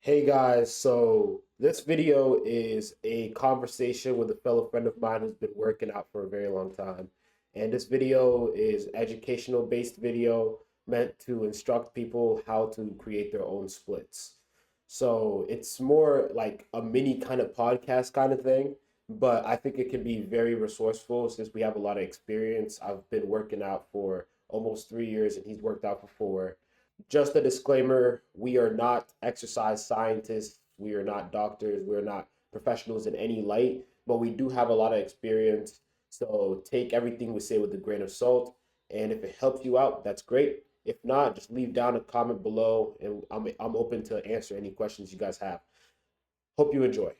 Hey guys, so this video is a conversation with a fellow friend of mine who's been working out for a very long time. And this video is educational based video meant to instruct people how to create their own splits. So it's more like a mini kind of podcast kind of thing, but I think it can be very resourceful since we have a lot of experience. I've been working out for almost 3 years and he's worked out for 4. Just a disclaimer, we are not exercise scientists, we are not doctors, we're not professionals in any light, but we do have a lot of experience. So take everything we say with a grain of salt. And if it helps you out, that's great. If not, just leave down a comment below and I'm open to answer any questions you guys have. Hope you enjoy.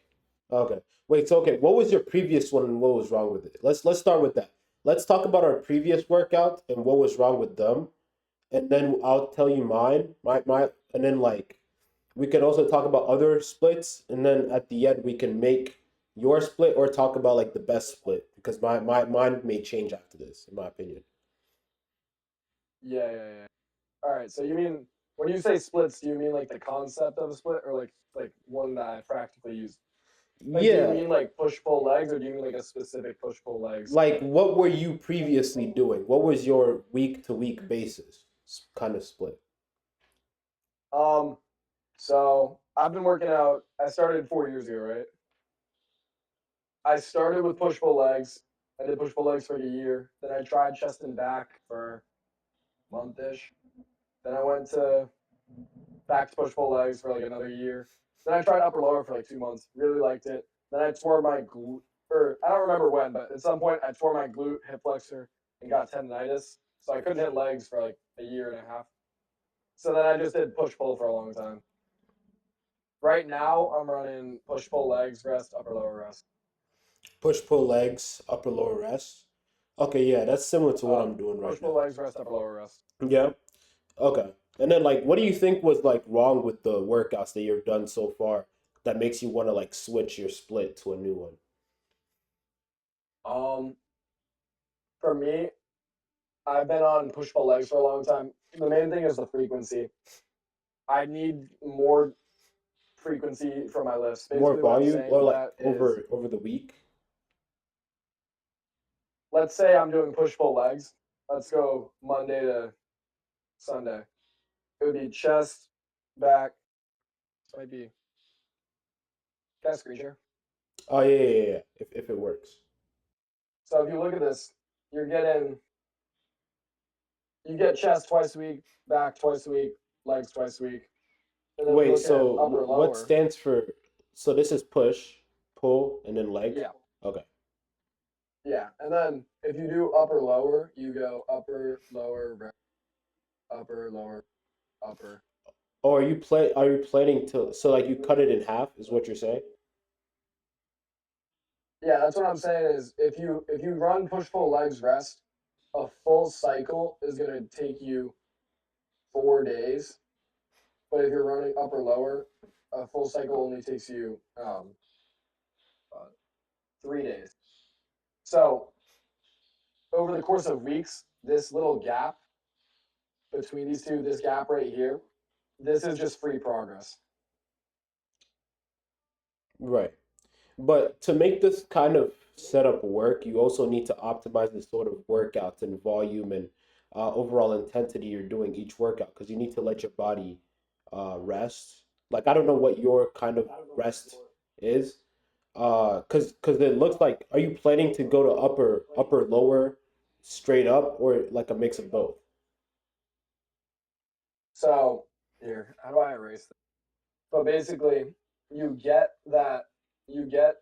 Okay. Wait, so okay, what was your previous one and what was wrong with it? Let's start with that. Let's talk about our previous workout and what was wrong with them, and then I'll tell you mine, and then like we can also talk about other splits, and then at the end we can make your split or talk about like the best split because mine may change after this, in my opinion. Yeah. All right. So you mean when you say splits, do you mean like the concept of a split, or like one that I practically use? Like, do you Yeah, mean like push pull legs, or do you mean like a specific push pull legs? like what were you previously doing? What was your week to week basis kind of split? Um. So I've been working out. I started 4 years ago, right? I started with push pull legs. I did push pull legs for like a year. Then I tried chest and back for a month ish. Then I went to back to push pull legs for like another year. Then I tried upper lower for like 2 months. Really liked it. Then I tore my glute, or I don't remember when, but at some point I tore my glute, hip flexor, and got tendonitis. So I couldn't hit legs for like a year and a half. So then I just did push pull for a long time. Right now I'm running push pull legs, rest, upper lower rest. Push pull legs, upper lower rest. Okay, yeah, that's similar to what I'm doing right Push pull now. legs, rest, upper lower rest. Yeah. Okay. And then like what do you think was like wrong with the workouts that you've done so far that makes you want to like switch your split to a new one? Um, for me, I've been on push pull legs for a long time. The main thing is the frequency. I need more frequency for my lifts. More Basically, what I'm volume saying or with like that is, over the week? let's say I'm doing push pull legs. Let's go Monday to Sunday. It would be chest, back. This might be. Can I screen share? Oh yeah. If it works. So if you look at this, you're getting you get chest twice a week, back twice a week, legs twice a week, and then we Wait, look at so upper what lower. stands for, so this is push, pull, and then leg? Yeah, Okay. yeah. And then if you do upper lower, you go upper lower upper lower upper. Oh, are you planning to, so like you cut it in half is what you're saying? Yeah, that's what I'm saying is if you run push pull legs rest, a full cycle is gonna take you 4 days. But if you're running upper lower, a full cycle only takes you uh, 3 days. So over the course of weeks, this little gap between these two, this gap right here, this is just free progress. Right. But to make this kind of setup work, you also need to optimize the sort of workouts and volume and overall intensity you're doing each workout because you need to let your body rest. Like I don't know what your kind of rest is, because it looks like, are you planning to go to upper lower straight up or like a mix of both? So here, how do I erase this? But basically, you get that you get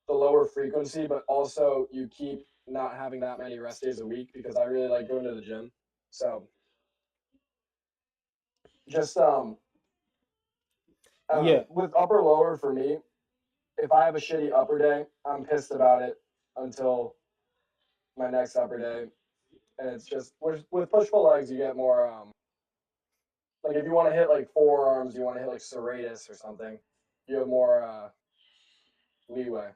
the lower frequency, but also you keep not having that many rest days a week because I really like going to the gym. So just I don't know. Yeah. With upper lower for me, if I have a shitty upper day, I'm pissed about it until my next upper day. And it's just with push pull legs, you get more like if you want to hit like forearms, you want to hit like serratus or something, you have more leeway.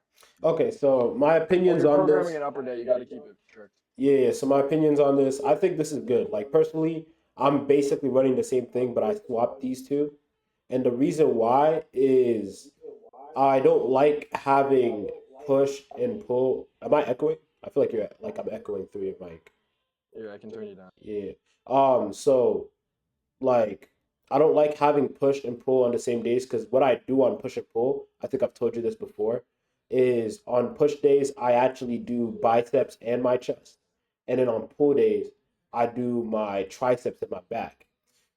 Okay, so my When opinions you're on programming this. an upper day, you got to keep it strict. Yeah, so my opinions on this, I think this is good. Like personally, I'm basically running the same thing, but I swapped these two. And the reason why is I don't like having push and pull. Am I echoing? I feel like you're like I'm echoing through your mic. Here, I can turn you down. Yeah. So like I don't like having push and pull on the same days because what I do on push and pull, I think I've told you this before, is on push days I actually do biceps and my chest. And then on pull days, I do my triceps and my back.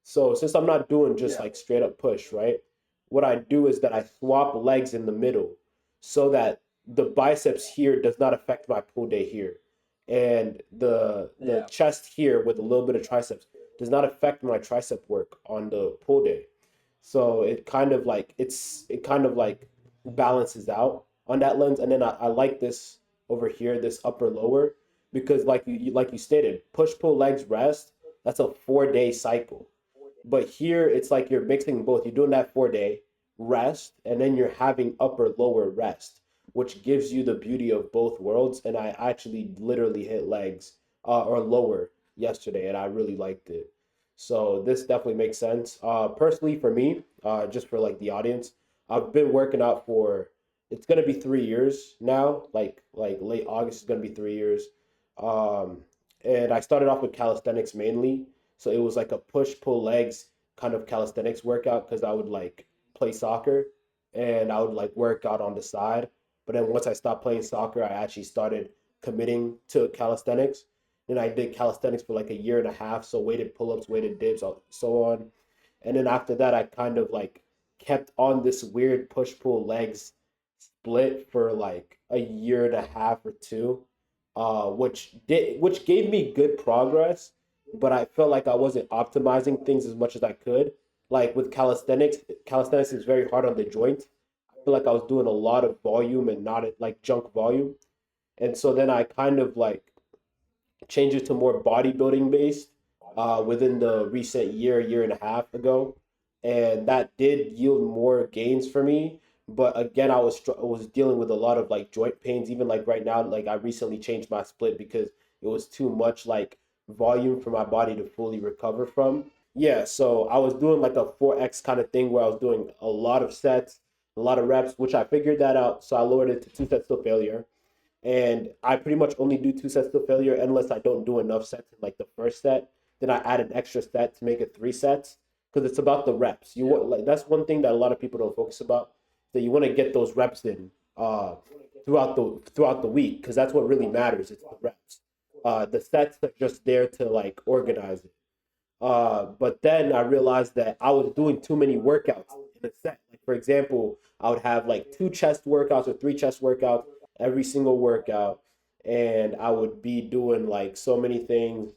So since I'm not doing just Yeah. like straight up push, right? What I do is that I swap legs in the middle so that the biceps here does not affect my pull day here. And the Yeah. chest here with a little bit of triceps does not affect my tricep work on the pull day. So it kind of like balances out on that lens. And then I like this over here, this upper lower, because like you stated, push pull legs rest, that's a 4 day cycle. But here it's like you're mixing both. You're doing that 4 day rest, and then you're having upper lower rest, which gives you the beauty of both worlds. And I actually literally hit legs or lower yesterday, and I really liked it. So this definitely makes sense. Personally, for me, just for like the audience, I've been working out for it's gonna be 3 years now. Like late August is gonna be 3 years. Um, and I started off with calisthenics mainly, so it was like a push pull legs kind of calisthenics workout because I would like play soccer and I would like work out on the side. But then once I stopped playing soccer, I actually started committing to calisthenics. Then I did calisthenics for like a year and a half, so weighted pull-ups, weighted dips, so on. And then after that, I kind of like kept on this weird push pull legs split for like a year and a half or two, which gave me good progress, but I felt like I wasn't optimizing things as much as I could. Like with calisthenics is very hard on the joint. I feel like I was doing a lot of volume and not like junk volume, and so then I kind of like changed it to more bodybuilding based within the recent year and a half ago, and that did yield more gains for me. But again, I was dealing with a lot of like joint pains. Even like right now, like I recently changed my split because it was too much like volume for my body to fully recover from. Yeah, so I was doing like a 4x kind of thing where I was doing a lot of sets, a lot of reps, which I figured that out. So I lowered it to 2 sets to failure, and I pretty much only do 2 sets to failure unless I don't do enough sets in like the first set. Then I add an extra set to make it 3 sets because it's about the reps. You Yeah. want like that's one thing that a lot of people don't focus about. That you want to get those reps in throughout the week because that's what really matters. It's the reps. The sets are just there to like organize it. But then I realized that I was doing too many workouts in a set. Like for example, I would have like 2 chest workouts or 3 chest workouts every single workout, and I would be doing like so many things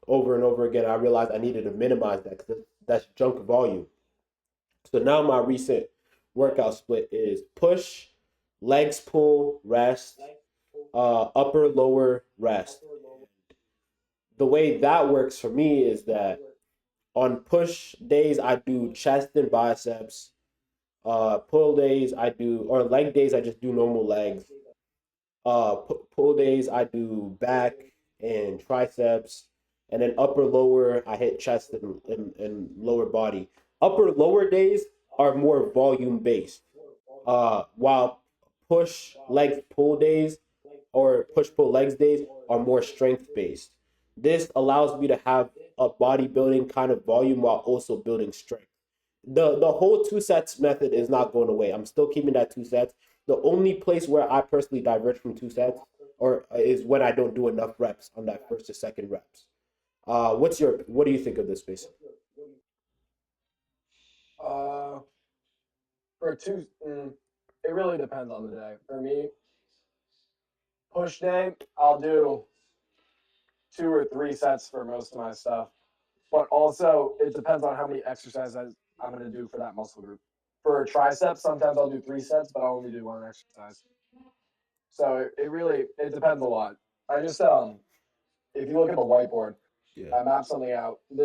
over and over again. I realized I needed to minimize that because that's junk volume. So now my recent workout split is push, legs pull, rest, upper lower rest. The way that works for me is that on push days I do chest and biceps. Pull days I do or leg days I just do normal legs. Pull days I do back and triceps, and then upper lower I hit chest and lower body. Upper lower days are more volume based. While push legs pull days or push pull legs days are more strength based. This allows me to have a bodybuilding kind of volume while also building strength. The whole 2 sets method is not going away. I'm still keeping that 2 sets. The only place where I personally diverge from 2 sets or is when I don't do enough reps on that first or second reps. What do you think of this, Mason? Uh, for it really depends on the day. For me, push day, I'll do 2 or 3 sets for most of my stuff. But also, it depends on how many exercises I'm going to do for that muscle group. For triceps, sometimes I'll do 3 sets, but I'll only do one exercise. So it really it depends a lot. I just if you look at the whiteboard, Yeah. I map something out. I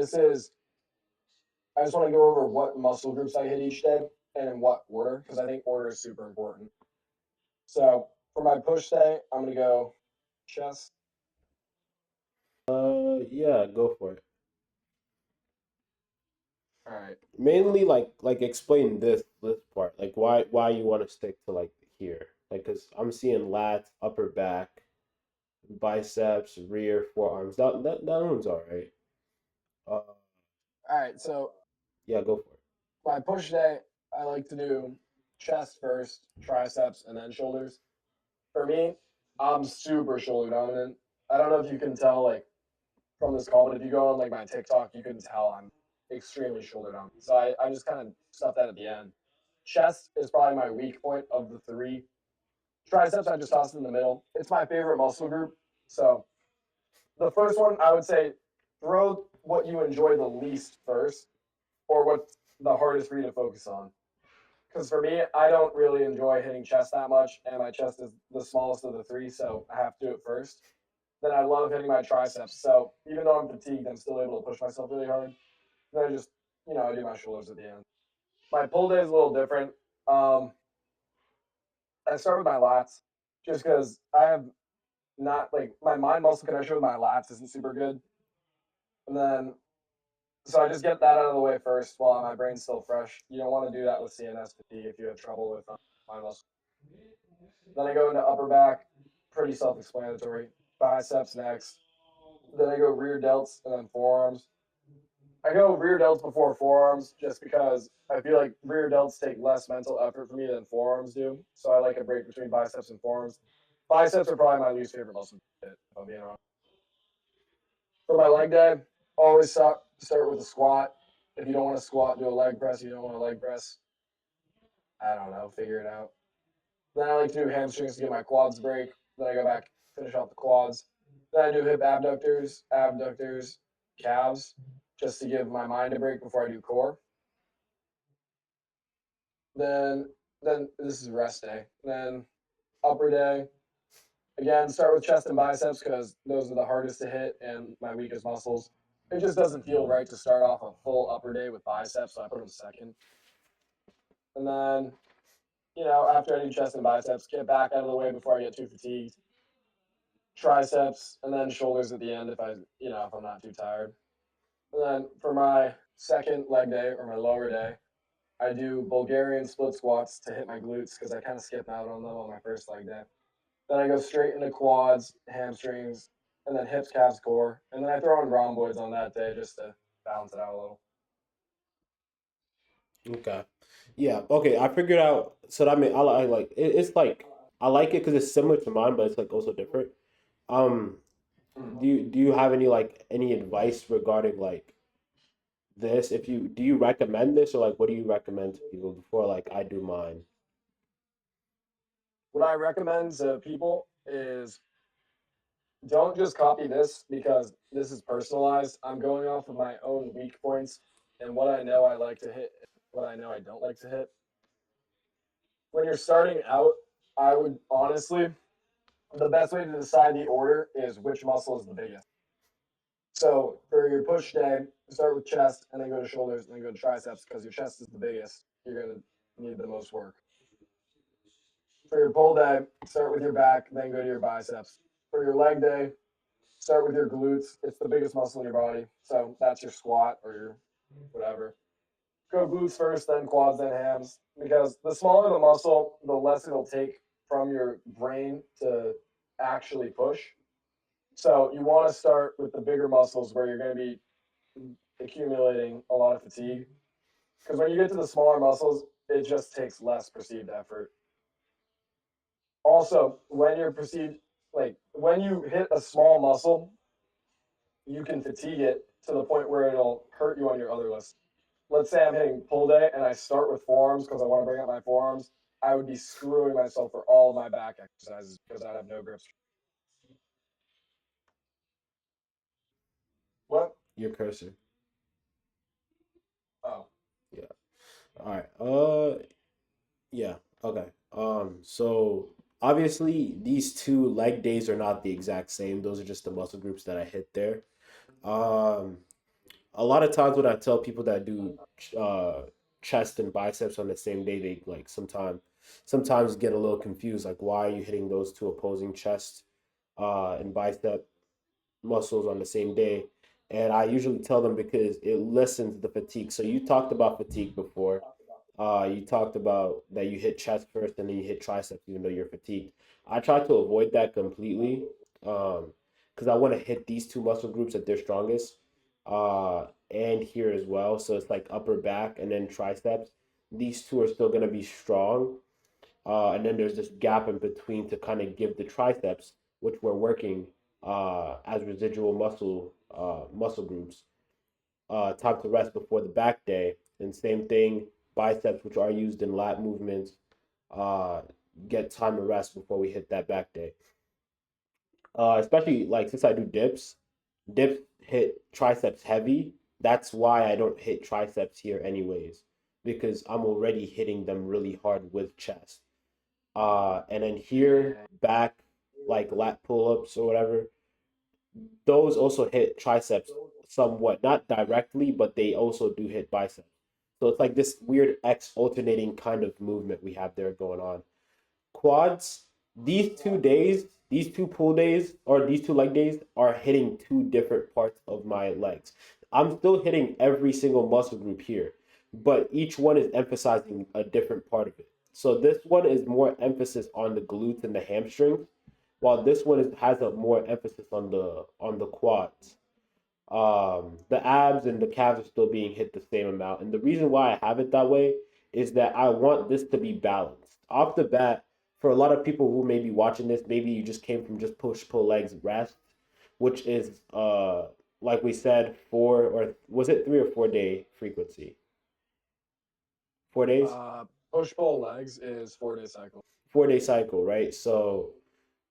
just want to go over what muscle groups I hit each day and in what order because I think order is super important. So for my push day, I'm gonna go chest. Yeah, go for it. All right. Mainly like explain this part. Like why you want to stick to like here. Like cuz I'm seeing lats, upper back, biceps, rear, forearms. That one's all right. Uh All right. So yeah, go for it. my push day, I like to do chest first, triceps, and then shoulders. For me, I'm super shoulder dominant. I don't know if you can tell like from this call, but if you go on like my TikTok, you can tell I'm extremely shoulder dominant. So I just kind of stuff that at the end. Chest is probably my weak point of the three. Triceps, I just toss in the middle. It's my favorite muscle group. So the first one, I would say throw what you enjoy the least first, or what's the hardest for you to focus on. Because for me, I don't really enjoy hitting chest that much, and my chest is the smallest of the three, so I have to do it first. Then I love hitting my triceps. So even though I'm fatigued, I'm still able to push myself really hard. Then I just, I do my shoulders at the end. My pull day is a little different. Um, I start with my lats, just because I have not like my mind muscle connection with my lats isn't super good, and then so I just get that out of the way first while my brain's still fresh. You don't want to do that with CNS fatigue if you have trouble with mind muscle. Then I go into upper back, pretty self-explanatory. Biceps next. Then I go rear delts and then forearms. I go rear delts before forearms just because I feel like rear delts take less mental effort for me than forearms do. So I like a break between biceps and forearms. Biceps are probably my least favorite muscle to hit, if I'm being honest. For my leg day, always start with a squat. If you don't want to squat, do a leg press. If you don't want a leg press, I don't know, figure it out. Then I like to do hamstrings to get my quads break. Then I go back, finish off the quads. Then I do hip abductors, calves, just to give my mind a break before I do core. Then then this is rest day. Then upper day. Again, start with chest and biceps because those are the hardest to hit and my weakest muscles. It just doesn't feel right to start off a full upper day with biceps, so I put them second. And then, after I do chest and biceps, get back out of the way before I get too fatigued. Triceps and then shoulders at the end if I'm not too tired. And then for my second leg day or my lower day, I do Bulgarian split squats to hit my glutes because I kind of skip out on them on my first leg day. Then I go straight into quads, hamstrings, and then hips, calves, core. And then I throw in rhomboids on that day just to balance it out a little. Okay. Yeah. Okay. I figured out. So that mean I like it's like I like it because it's similar to mine, but it's like also different. Um, Mhm. do you have any like any advice regarding like this? If you do you recommend this or like what do you recommend to people before like I do mine? What I recommend to people is don't just copy this because this is personalized. I'm going off of my own weak points and what I know I like to hit, what I know I don't like to hit. When you're starting out, I would honestly, the best way to decide the order is which muscle is the biggest. So for your push day, start with chest and then go to shoulders and then go to triceps because your chest is the biggest. You're going to need the most work. For your pull day, start with your back, then go to your biceps. For your leg day, start with your glutes. It's the biggest muscle in your body. So that's your squat or your whatever. Go glutes first, then quads, then hams. Because the smaller the muscle, the less it'll take from your brain to actually push. So you want to start with the bigger muscles where you're going to be accumulating a lot of fatigue. Because when you get to the smaller muscles, it just takes less perceived effort. Also, when you're perceived, like when you hit a small muscle, you can fatigue it to the point where it'll hurt you on your other list. Let's say I'm hitting pull day and I start with forearms because I want to bring up my forearms. I would be screwing myself for all of my back exercises because I'd have no grips. What? Your cursor. Oh, Yeah. All right. Yeah. Okay. So obviously these two leg days are not the exact same. Those are just the muscle groups that I hit there. Um, a lot of times when I tell people that do uh chest and biceps on the same day, they like sometimes get a little confused. Like, why are you hitting those two opposing chest and bicep muscles on the same day? And I usually tell them because it lessens the fatigue. So you talked about fatigue before. You talked about that you hit chest first and then you hit triceps even though you're fatigued. I try to avoid that completely, because I want to hit these two muscle groups at their strongest, and here as well. So it's like upper back and then triceps. These two are still gonna be strong, and then there's this gap in between to kind of give the triceps, which we're working as residual muscle groups, time to rest before the back day. And same thing, biceps, which are used in lat movements, uh, get time to rest before we hit that back day. Especially like since I do dips hit triceps heavy. That's why I don't hit triceps here anyways, because I'm already hitting them really hard with chest. And then here back like lat pull-ups or whatever, those also hit triceps somewhat, not directly, but they also do hit biceps. So it's like this weird X alternating kind of movement we have there going on. Quads, these 2 days, these two pull days or these two leg days are hitting two different parts of my legs. I'm still hitting every single muscle group here, but each one is emphasizing a different part of it. So this one is more emphasis on the glutes and the hamstrings, while this one has a more emphasis on the quads. The abs and the calves are still being hit the same amount, and the reason why I have it that way is that I want this to be balanced off the bat. For a lot of people who may be watching this, maybe you just came from just push pull legs rest, which is like we said, 3 or 4 day frequency. 4 days, Push pull legs is 4 day cycle. 4 day cycle, right? So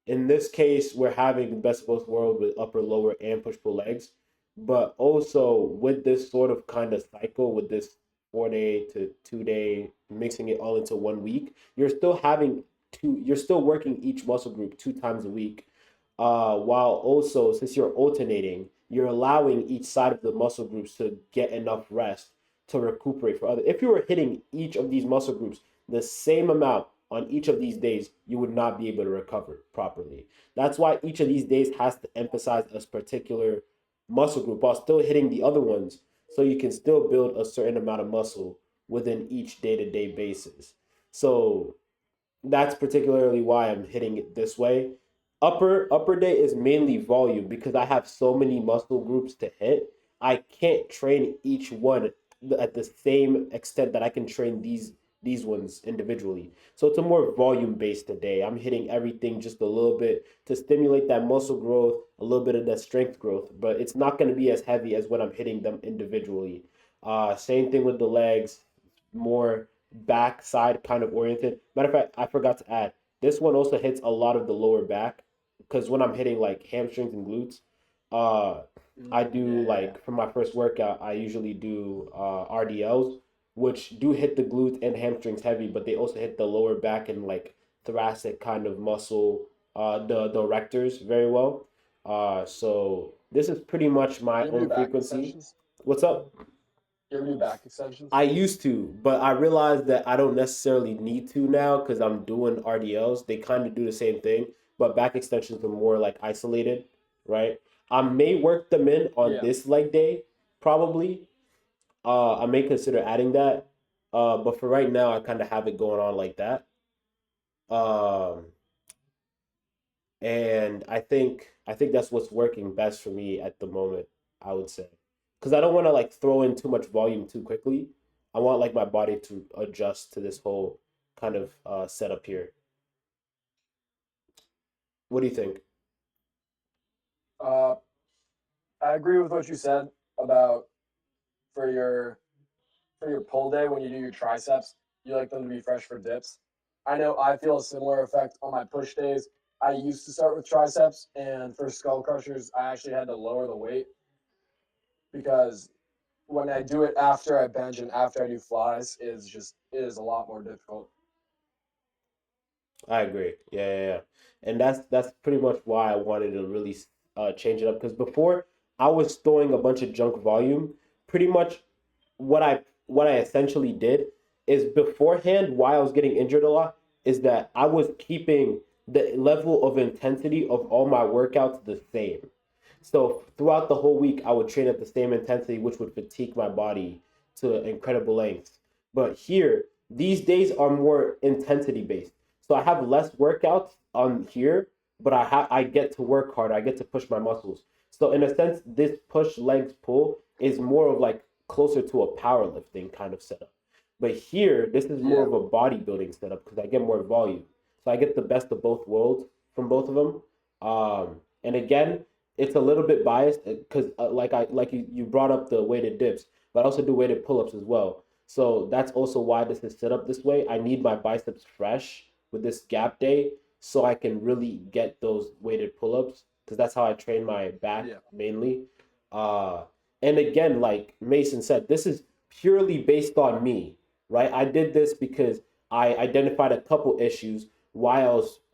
in this case, we're having the best of both worlds with upper, lower, and push pull legs. But also with this sort of kind of cycle, with this 4 day to 2 day, mixing it all into 1 week, you're still working each muscle group 2 times a week. While also, since you're alternating, you're allowing each side of the muscle groups to get enough rest to recuperate for other. If you were hitting each of these muscle groups the same amount on each of these days, you would not be able to recover properly. That's why each of these days has to emphasize a particular muscle group while still hitting the other ones, so you can still build a certain amount of muscle within each day-to-day basis. So that's particularly why I'm hitting it this way. Upper day is mainly volume because I have so many muscle groups to hit. I can't train each one at the same extent that I can train these ones individually. So it's a more volume based today. I'm hitting everything just a little bit to stimulate that muscle growth, a little bit of that strength growth, but it's not going to be as heavy as when I'm hitting them individually. Same thing with the legs, more back side kind of oriented. Matter of fact, I forgot to add, this one also hits a lot of the lower back because when I'm hitting like hamstrings and glutes, uh, I do Yeah. like for my first workout, I usually do RDLs, which do hit the glutes and hamstrings heavy, but they also hit the lower back and like thoracic kind of muscle, the erectors very well. So this is pretty much my You ever do own back frequency. extensions? What's up? You ever do back extensions? I used to, but I realized that I don't necessarily need to now because I'm doing RDLs. They kind of do the same thing, but back extensions are more like isolated, right? I may work them in on Yeah. this leg day, probably. I may consider adding that. But for right now, I kind of have it going on like that. Um, and I think that's what's working best for me at the moment, I would say, because I don't want to like throw in too much volume too quickly. I want like my body to adjust to this whole kind of setup here. What do you think? Uh, I agree with what you said about for your for your pull day when you do your triceps, you like them to be fresh for dips. I know I feel a similar effect on my push days. I used to start with triceps, and for skull crushers, I actually had to lower the weight because when I do it after I bench and after I do flies, it is a lot more difficult. I agree. Yeah, yeah, yeah. And that's pretty much why I wanted to really change it up because before I was throwing a bunch of junk volume. Pretty much what I essentially did is beforehand, why I was getting injured a lot, is that I was keeping the level of intensity of all my workouts the same. So throughout the whole week, I would train at the same intensity, which would fatigue my body to incredible lengths. But here, these days are more intensity based. So I have less workouts on here, but I get to work harder. I get to push my muscles. So in a sense, this push legs pull is more of like closer to a powerlifting kind of setup. But here, this is more Yeah. of a bodybuilding setup because I get more volume. So I get the best of both worlds from both of them. And again, it's a little bit biased because you brought up the weighted dips, but I also do weighted pull-ups as well. So that's also why this is set up this way. I need my biceps fresh with this gap day so I can really get those weighted pull-ups because that's how I train my back Yeah. mainly. Uh, and again, like Mason said, this is purely based on me, right? I did this because I identified a couple issues why I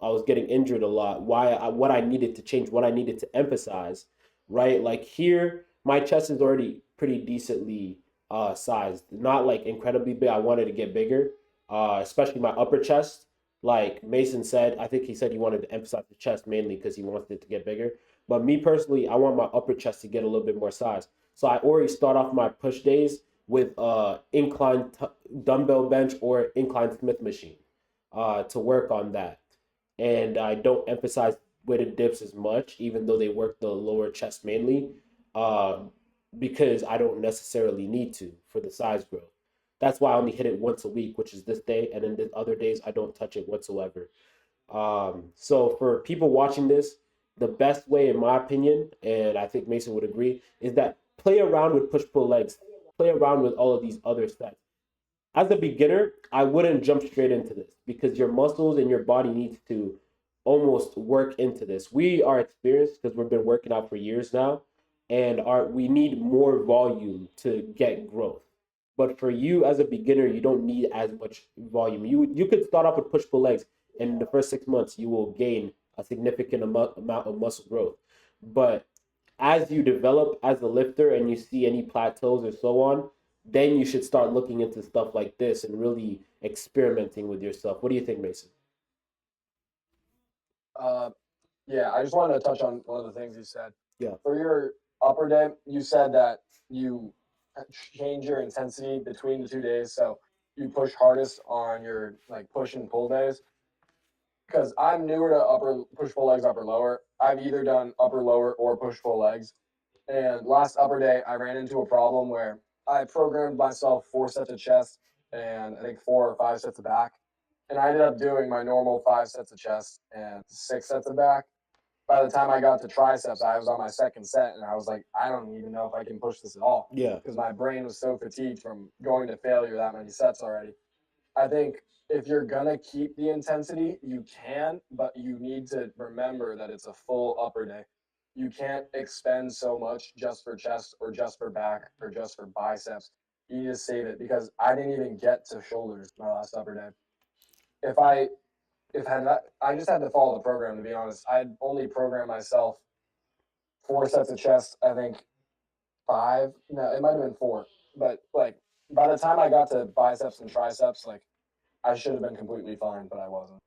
was getting injured a lot, what I needed to change, what I needed to emphasize, right? Like here, my chest is already pretty decently sized, not like incredibly big. I wanted to get bigger, especially my upper chest. Like Mason said, I think he said he wanted to emphasize the chest mainly because he wants it to get bigger. But me personally, I want my upper chest to get a little bit more size. So I already start off my push days with dumbbell bench or incline Smith machine to work on that. And I don't emphasize weighted dips as much, even though they work the lower chest mainly, uh, because I don't necessarily need to for the size growth. That's why I only hit it once a week, which is this day, and then the other days I don't touch it whatsoever. So for people watching this, the best way, in my opinion, and I think Mason would agree, is that play around with push pull legs, play around with all of these other sets. As a beginner, I wouldn't jump straight into this because your muscles and your body needs to almost work into this. We are experienced because we've been working out for years now, and we need more volume to get growth. But for you as a beginner, you don't need as much volume. You could start off with push pull legs, and in the first 6 months, you will gain a significant amount of muscle growth. But as you develop as a lifter and you see any plateaus or so on, then you should start looking into stuff like this and really experimenting with yourself. What do you think, Mason? Uh, yeah, I just wanted to touch on one of the things you said. Yeah. For your upper day, you said that you change your intensity between the 2 days. So you push hardest on your like push and pull days. Because I'm newer to upper push pull legs, upper lower. I've either done upper lower or push pull legs. And last upper day, I ran into a problem where I programmed myself 4 sets of chest and I think 4 or 5 sets of back. And I ended up doing my normal 5 sets of chest and 6 sets of back. By the time I got to triceps, I was on my second set and I was like, I don't even know if I can push this at all Yeah. because my brain was so fatigued from going to failure that many sets already. I think if you're gonna keep the intensity, you can, but you need to remember that it's a full upper day. You can't expend so much just for chest or just for back or just for biceps. You need to save it because I didn't even get to shoulders my last upper day. If I if had that, I just had to follow the program to be honest. I'd only programmed myself 4 sets of chest. I think five. No, it might have been four. But like by the time I got to biceps and triceps, like I should have been completely fine, but I wasn't.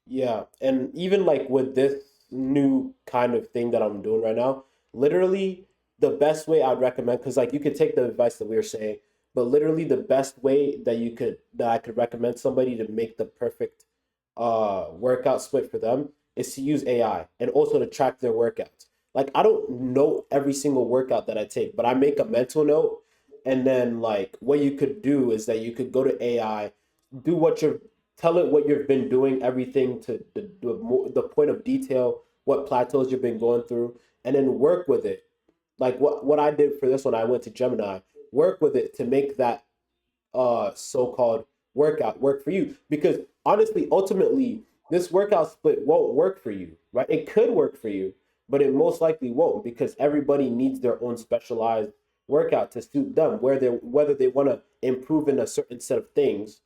Yeah, and even like with this new kind of thing that I'm doing right now, literally the best way I'd recommend, because like you could take the advice that we were saying, but literally the best way that I could recommend somebody to make the perfect workout split for them is to use AI and also to track their workouts. Like I don't know every single workout that I take, but I make a mental note, and then like what you could do is that you could go to AI, do what you're tell it what you've been doing, everything to the point of detail, what plateaus you've been going through, and then work with it. Like what I did for this one, I went to Gemini, work with it to make that so-called workout work for you. Because honestly, ultimately, this workout split won't work for you, right? It could work for you, but it most likely won't because everybody needs their own specialized workout to suit them, whether they want to improve in a certain set of things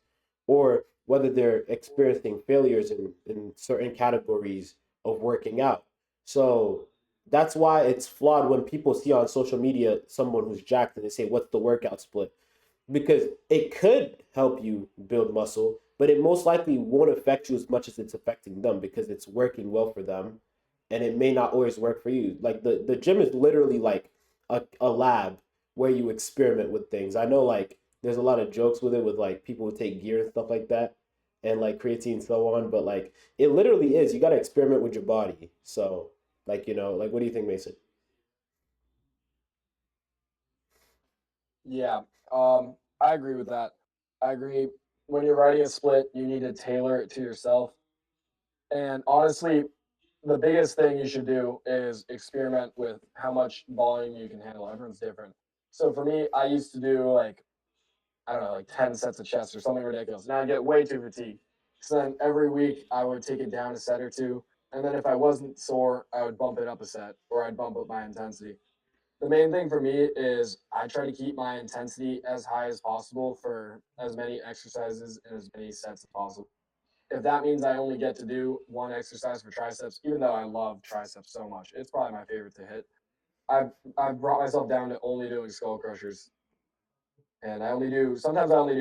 or whether they're experiencing failures in certain categories of working out. So that's why it's flawed when people see on social media someone who's jacked and they say, "What's the workout split?" Because it could help you build muscle, but it most likely won't affect you as much as it's affecting them because it's working well for them. and it may not always work for you. Like the gym is literally like a lab where you experiment with things. I know like there's a lot of jokes with it with like people who take gear and stuff like that and like creatine and so on, but like it literally is. You got to experiment with your body. So like like what do you think, Mason? Yeah, I agree with that. I agree. When you're writing a split, you need to tailor it to yourself. And honestly, the biggest thing you should do is experiment with how much volume you can handle. Everyone's different. So for me, I used to do like, I don't know, like 10 sets of chest or something ridiculous. Now I get way too fatigued. So then every week I would take it down a set or two. And then if I wasn't sore, I would bump it up a set or I'd bump up my intensity. The main thing for me is I try to keep my intensity as high as possible for as many exercises and as many sets as possible. If that means I only get to do one exercise for triceps, even though I love triceps so much, it's probably my favorite to hit. I've brought myself down to only doing skull crushers, and I only do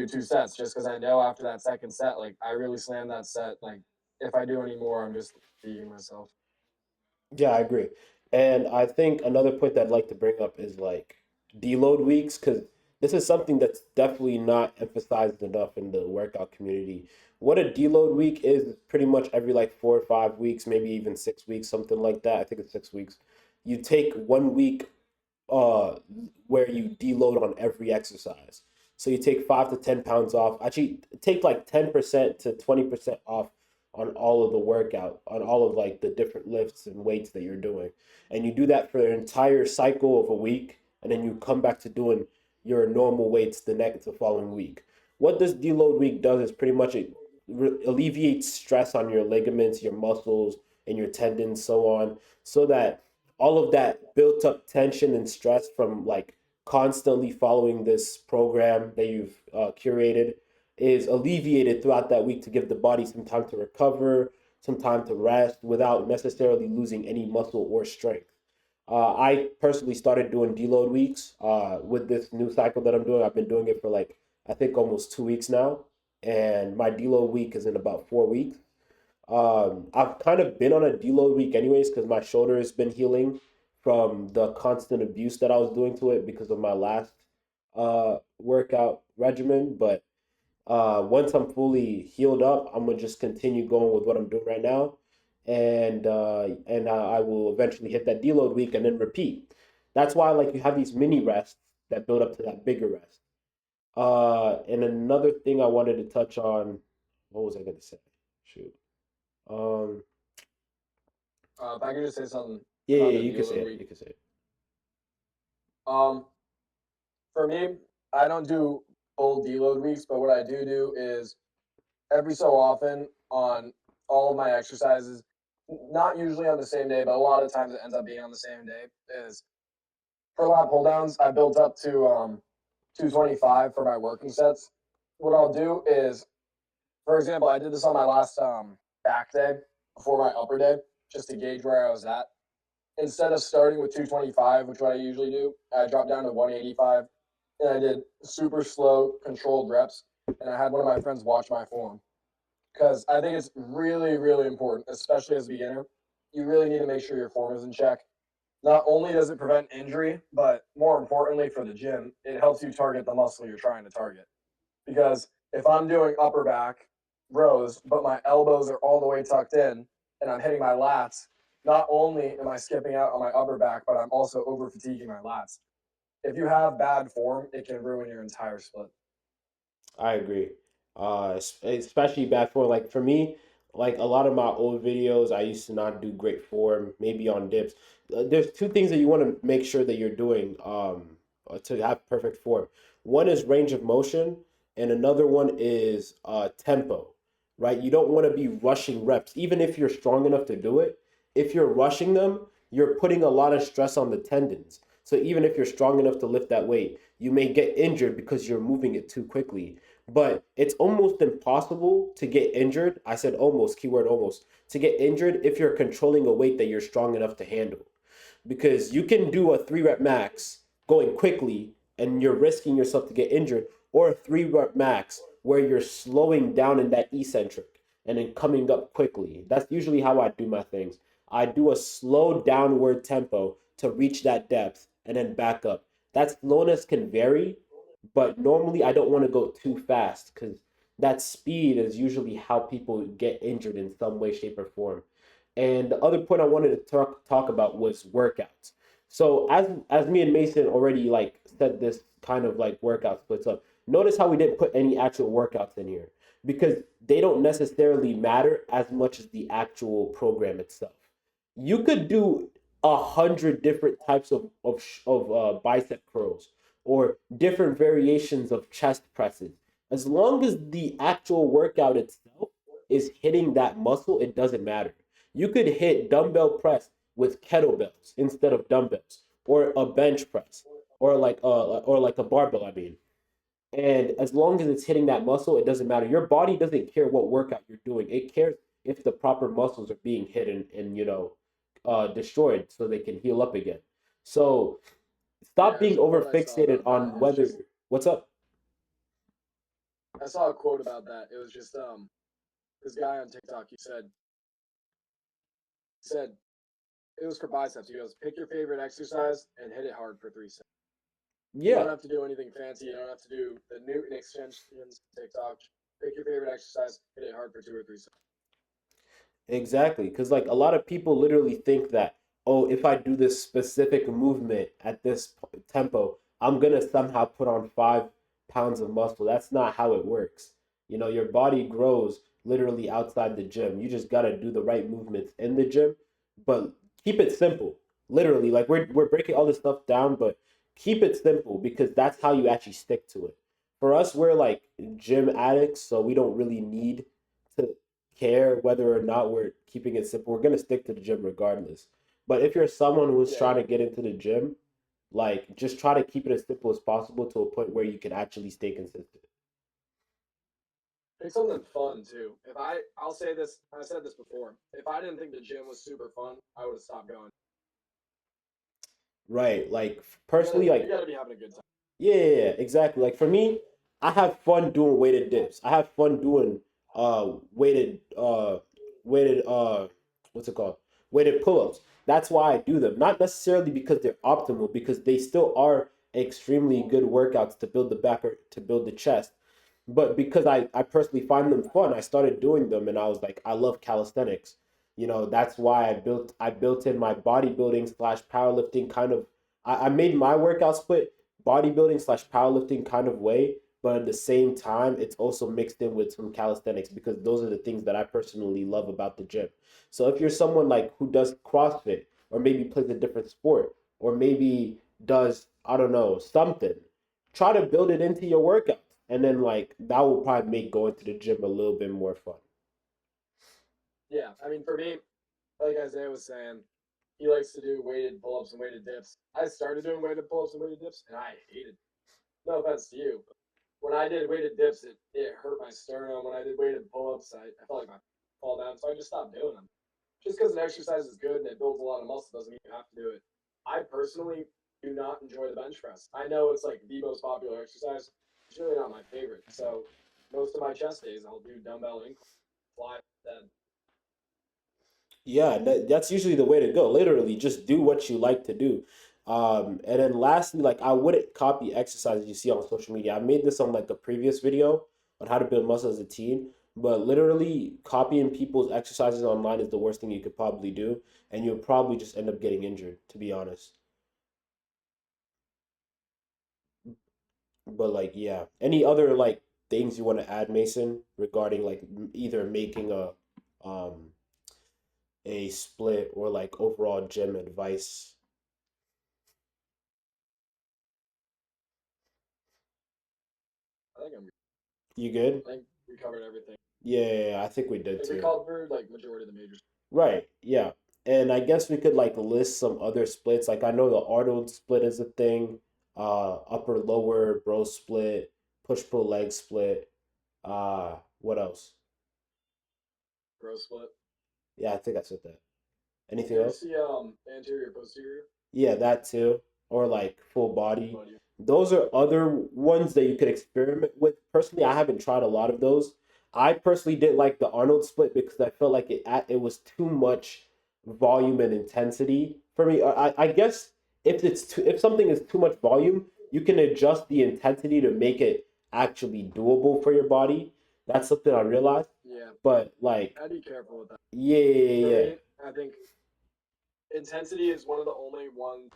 two sets just because I know after that second set, like I really slam that set. Like if I do any more, I'm just beating myself. Yeah, I agree. And I think another point that I'd like to bring up is like deload weeks, because this is something that's definitely not emphasized enough in the workout community. What a deload week is pretty much every like 4 or 5 weeks, maybe even 6 weeks, something like that. I think it's 6 weeks. You take 1 week uh where you deload on every exercise. So you take 5 to 10 pounds off. Actually, take like 10% to 20% off on all of the workout, on all of like the different lifts and weights that you're doing. And you do that for an entire cycle of a week, and then you come back to doing your normal weights the following week. What this deload week does is pretty much it alleviates stress on your ligaments, your muscles, and your tendons, so on, so that all of that built up tension and stress from like constantly following this program that you've curated is alleviated throughout that week to give the body some time to recover, some time to rest without necessarily losing any muscle or strength. I personally started doing deload weeks with this new cycle that I'm doing. I've been doing it for like, I think almost 2 weeks now. And my deload week is in about 4 weeks. I've kind of been on a deload week anyways because my shoulder has been healing from the constant abuse that I was doing to it because of my last workout regimen. But once I'm fully healed up, I'm gonna just continue going with what I'm doing right now, and I will eventually hit that deload week and then repeat. That's why like you have these mini rests that build up to that bigger rest. And another thing I wanted to touch on, what was I gonna say? Shoot. Um, If I could just say something yeah, about yeah, the you can say deload it. week. You can say it. Um, for me, I don't do full deload weeks, but what I do is every so often on all of my exercises, not usually on the same day, but a lot of times it ends up being on the same day. Is for lat pull downs, I built up to 225 for my working sets. What I'll do is, for example, I did this on my last back day before my upper day, just to gauge where I was at. Instead of starting with 225, which what I usually do, I dropped down to 185, and I did super slow, controlled reps. And I had one of my friends watch my form because I think it's really, really important, especially as a beginner. You really need to make sure your form is in check. Not only does it prevent injury, but more importantly for the gym, it helps you target the muscle you're trying to target. Because if I'm doing upper back rows, but my elbows are all the way tucked in and I'm hitting my lats, not only am I skipping out on my upper back, but I'm also over fatiguing my lats. If you have bad form, it can ruin your entire split. I agree. Especially bad form. Like for me, like a lot of my old videos, I used to not do great form, maybe on dips. There's two things that you want to make sure that you're doing to have perfect form. One is range of motion, and another one is tempo, right? You don't want to be rushing reps, even if you're strong enough to do it. If you're rushing them, you're putting a lot of stress on the tendons. So even if you're strong enough to lift that weight, you may get injured because you're moving it too quickly, but it's almost impossible to get injured. I said almost, keyword almost, to get injured if you're controlling a weight that you're strong enough to handle. Because you can do a 3 rep max going quickly and you're risking yourself to get injured, or a 3 rep max where you're slowing down in that eccentric and then coming up quickly. That's usually how I do my things. I do a slow downward tempo to reach that depth and then back up. That slowness can vary, but normally I don't want to go too fast because that speed is usually how people get injured in some way, shape, or form. And the other point I wanted to talk about was workouts. So as me and Mason already like set this kind of like workout splits up. Notice how we didn't put any actual workouts in here because they don't necessarily matter as much as the actual program itself. You could do 100 different types of bicep curls or different variations of chest presses. As long as the actual workout itself is hitting that muscle, it doesn't matter. You could hit dumbbell press with kettlebells instead of dumbbells, or a bench press, or like a barbell. I mean, and as long as it's hitting that muscle, it doesn't matter. Your body doesn't care what workout you're doing. It cares if the proper muscles are being hit and destroyed so they can heal up again. So stop Yeah, being so over what I saw fixated about on that is whether just what's up. I saw a quote about that. It was just this guy on TikTok. He said it was for biceps. He goes, pick your favorite exercise and hit it hard for 3 seconds. You don't Yeah, have to do anything fancy. You don't have to do the Newton extensions, TikTok. Pick your favorite exercise, hit it hard for 2 or 3 seconds. exactly. Because like a lot of people literally think that, oh, if I do this specific movement at this tempo, I'm gonna somehow put on 5 pounds of muscle. That's not how it works. Your body grows literally outside the gym. You just gotta do the right movements in the gym, but keep it simple. Literally, like we're breaking all this stuff down, but keep it simple because that's how you actually stick to it. For us, we're like gym addicts, so we don't really need to care whether or not we're keeping it simple. We're gonna stick to the gym regardless. But if you're someone who's Yeah, trying to get into the gym, like just try to keep it as simple as possible to a point where you can actually stay consistent. pick something fun too. I'll say this. I said this before. If I didn't think the gym was super fun, I would have stopped going. Right. Like You gotta personally, you like gotta be having a good time. yeah, exactly. Like for me, I have fun doing weighted dips. I have fun doing weighted weighted what's it called? Weighted pull-ups. That's why I do them. Not necessarily because they're optimal, because they still are extremely good workouts to build the back or to build the chest. But because I personally find them fun, I started doing them and I was like, I love calisthenics. That's why I built in my bodybuilding slash powerlifting kind of I made my workout split bodybuilding slash powerlifting kind of way, but at the same time, it's also mixed in with some calisthenics because those are the things that I personally love about the gym. So if you're someone like who does CrossFit or maybe plays a different sport or maybe does, I don't know, something, try to build it into your workout. And then like that will probably make going to the gym a little bit more fun. Yeah, I mean, for me, like Isaiah was saying, he likes to do weighted pull-ups and weighted dips. I started doing weighted pull-ups and weighted dips, and I hated it. No offense to you, but when I did weighted dips, it hurt my sternum. When I did weighted pull-ups, I felt like my fall down, so I just stopped doing them. Just because an exercise is good and it builds a lot of muscle doesn't mean you have to do it. I personally do not enjoy the bench press. I know it's like the most popular exercise. It's really not my favorite. So most of my chest days, I'll do dumbbell incline, fly then. Yeah, that's usually the way to go. Literally, just do what you like to do. And then lastly, like I wouldn't copy exercises you see on social media. I made this on like a previous video on how to build muscle as a teen, but literally copying people's exercises online is the worst thing you could probably do, and you'll probably just end up getting injured, to be honest. But like, yeah, any other like things you want to add, Mason, regarding like either making um a split or like overall gym advice? I think I'm. You good? I think we covered everything. Yeah, I think we I did think we too. covered like majority of the majors. Right, yeah. And I guess we could like list some other splits. Like I know the Arnold split is a thing, upper lower bro split, push pull leg split. What else? Growth split. Yeah, I think I said that. Anything You ever else? see anterior posterior? Yeah, that too. Or like full body. Buddy. Those are other ones that you could experiment with. Personally, I haven't tried a lot of those. I personally didn't like the Arnold split because I felt like it was too much. volume and intensity for me. I guess if something is too much volume, you can adjust the intensity to make it actually doable for your body. That's something I realized. Yeah, But like, I'd be careful with that. yeah, yeah, For yeah, me, I think intensity is one of the only ones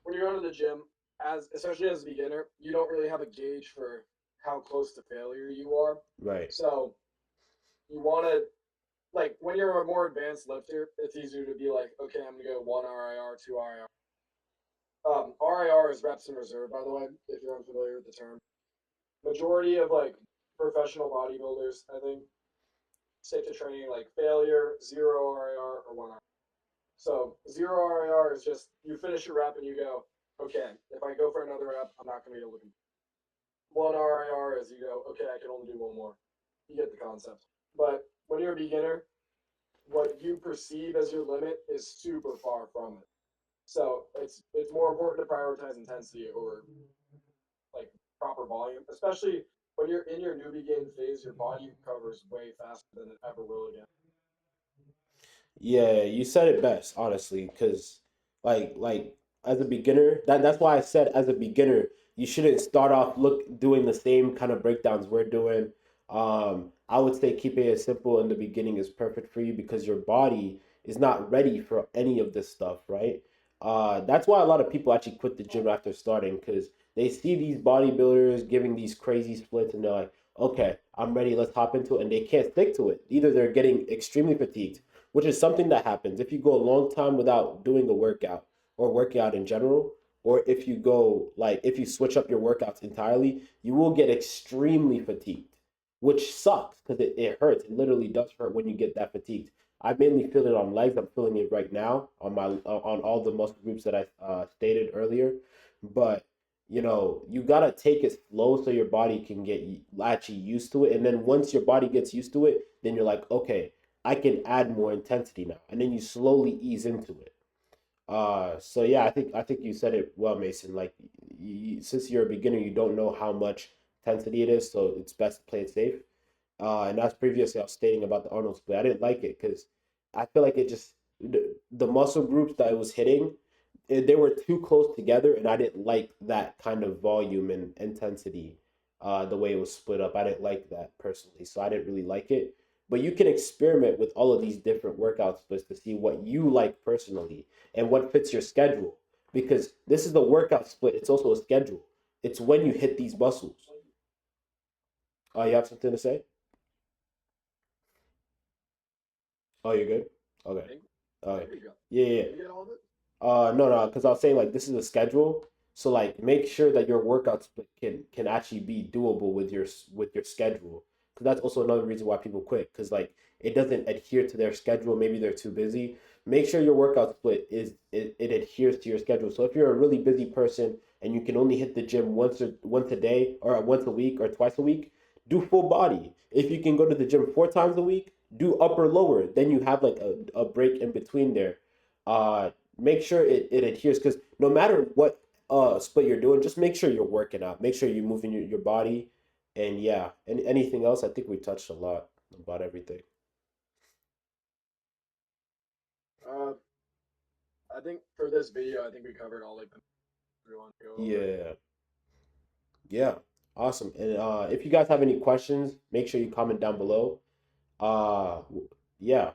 when you're going to the gym, as especially as a beginner, you don't really have a gauge for how close to failure you are. right. So you want to like when you're a more advanced lifter, it's easier to be like, okay, I'm gonna go one RIR, two RIR. RIR is reps in reserve, by the way, if you're unfamiliar with the term. Majority of like professional bodybuilders, I think, stick to training like failure, zero RIR, or one RIR. So zero RIR is just you finish your rep and you go, okay, if I go for another rep, I'm not gonna be able to. One RIR is you go, okay, I can only do one more. You get the concept. But when you're a beginner, what you perceive as your limit is super far from it. So it's more important to prioritize intensity over like proper volume, especially when you're in your newbie gain phase. Your body recovers way faster than it ever will again. Yeah, you said it best, honestly, because like as a beginner, that's why I said as a beginner, you shouldn't start off doing the same kind of breakdowns we're doing. I would say keeping it simple in the beginning is perfect for you because your body is not ready for any of this stuff, right? That's why a lot of people actually quit the gym after starting because they see these bodybuilders giving these crazy splits and they're like, okay, I'm ready, let's hop into it, and they can't stick to it. Either they're getting extremely fatigued, which is something that happens if you go a long time without doing a workout or working out in general, or if you go like if you switch up your workouts entirely, you will get extremely fatigued, which sucks because it hurts. It literally does hurt when you get that fatigued. I mainly feel it on legs. I'm feeling it right now on my on all the muscle groups that I stated earlier, but you gotta take it slow so your body can get actually used to it, and then once your body gets used to it, then you're like, okay, I can add more intensity now, and then you slowly ease into it. So yeah, I think you said it well, Mason. Like, since you're a beginner, you don't know how much intensity it is, so it's best to play it safe. And as previously I was stating about the Arnold split, I didn't like it because I feel like it just the muscle groups that it was hitting, they were too close together, and I didn't like that kind of volume and intensity. The way it was split up, I didn't like that personally, so I didn't really like it. But you can experiment with all of these different workout splits to see what you like personally and what fits your schedule. Because this is the workout split, it's also a schedule. It's when you hit these muscles. Oh, you have something to say? Oh, you're good? Okay. Okay. There you go. Yeah, yeah. Did you get all of it? No, no, because I was saying like this is a schedule, so like make sure that your workout split can actually be doable with your schedule. Because that's also another reason why people quit. Because like it doesn't adhere to their schedule. Maybe they're too busy. Make sure your workout split it adheres to your schedule. So if you're a really busy person and you can only hit the gym once a day or once a week or twice a week, do full body. If you can go to the gym 4 times a week, do upper lower. Then you have like a break in between there. Make sure it adheres because no matter what split you're doing, just make sure you're working out. Make sure you're moving your body. And yeah, and anything else, I think we touched a lot about everything. Uh, I think for this video, I think we covered all like the we want to go over. Yeah. Yeah. Awesome. And if you guys have any questions, make sure you comment down below. Yeah.